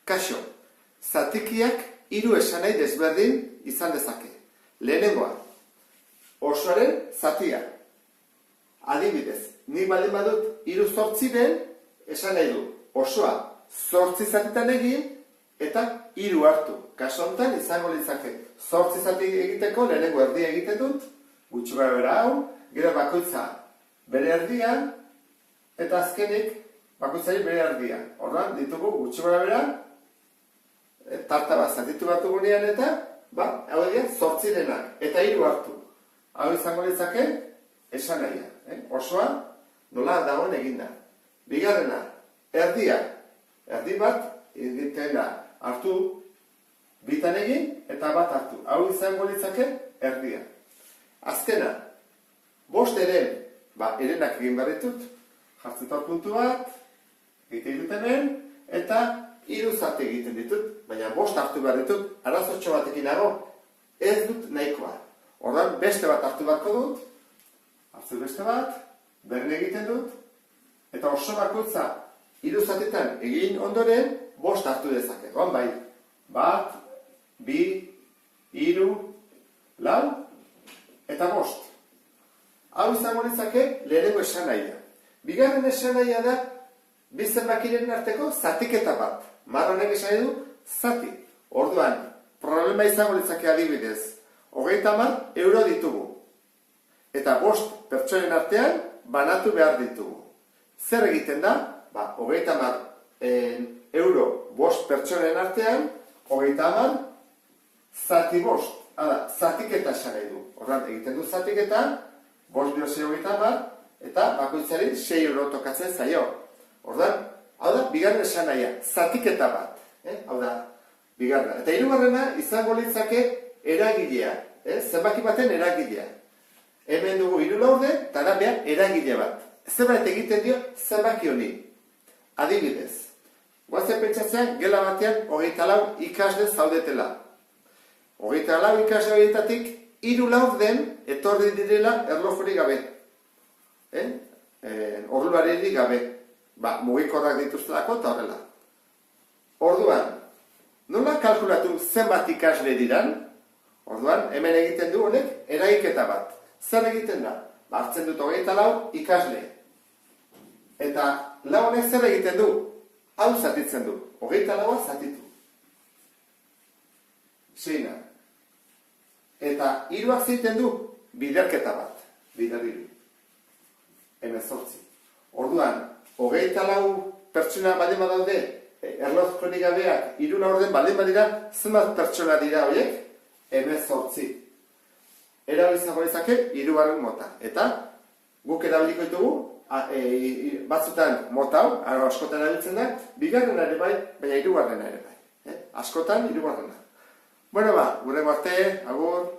Kaixo, zatikiak 3 esanahi desberdin izan dezake. Lehenengoa, osoaren zatia. Adibidez, nik baldin badut 3 zortziren, esan nahi du osoa 8 zatitan egin eta 3 hartu. Kasu honetan izango litzake 8 zati egiteko lehenengo erdia egiten dut, gutxi gorabehera hau, gero bakoitza bere erdian, eta azkenik bakoitzari bere erdian. Orduan ditugu gutxi gorabehera tarta bat zatitu bat dugunean eta hau egia 8renak eta 3 hartu. Hau izango litzake esan nahia. Osoa nola dagoen eginda. Bigarrena, erdia. Erdi bat egiten da hartu, bitan egin eta bat hartu. Hau izango litzake erdia. Azkena, 5 eren, erenak egin behar ditut, jartzetor puntu bat, egiten dut hemen, eta 3 zati egiten ditut, baina 5 hartu behar ditut, arazotxo batekin nago, ez dut nahikoa. Ordan beste bat hartu beharko dut, hartu beste bat, berne egiten dut, eta oso bakoitza 3 zatitan egin ondoren 5 hartu dezake. Oan bai, 1, 2, 3, 4, eta 5. Hau izango litzake lehenengo esanahia. Bigarren esanahia da, bi zenbakiren arteko zatiketa bat. Marronek esan du, zati. Orduan, problema izango litzake adibidez, 30 euro ditugu. Eta 5 pertsonen artean banatu behar ditugu. Zer egiten da? 30 euro 5 pertsonen artean, 30 zati 5. Hala, zatiketa esan nahi du. Orduan, egiten du zatiketa, 5 dio 30, eta bakoitzari 6 euro tokatzen zaio. Orduan, hau da, bigarren esan nahia, zatiketa bat. Hau da, bigarrena. Eta hirugarrena izango litzake eragilea. Zenbaki baten eragilea. Hemen dugu 3 laurde, eta da behar eragile bat. Zerbait egiten dio zenbaki honi. Adibidez, guazen pentsatzean gela batean 24 ikasle zaudetela. 24 ikasle horietatik 3 laurden etorri direla erlojurik gabe. Ordularirik gabe. Mugikorrak dituztelako eta horrela. Orduan, nola kalkulatu zenbat ikasle diran? Orduan, hemen egiten du honek eragiketa bat. Zer egiten da? Hartzen dut 24 ikasle. Eta lau honek zer egiten du? Hau zatitzen du. 24a zatitu. 6. Eta 3ak zeiten du biderketa bat. Bider 3. 18. Orduan, 24 pertsona baldin badaude, erlojkorik gabeak 3 laurden baldin badira, zenbat pertsona dira horiek? 18. Erabiltzako izake 3. mota. Eta guk erabiliko ditugu, batzutan mota hau, askotan erabiltzen da, bigarrena ere bai, baina 3. ere bai. Askotan 3. Bueno gure arte, agur.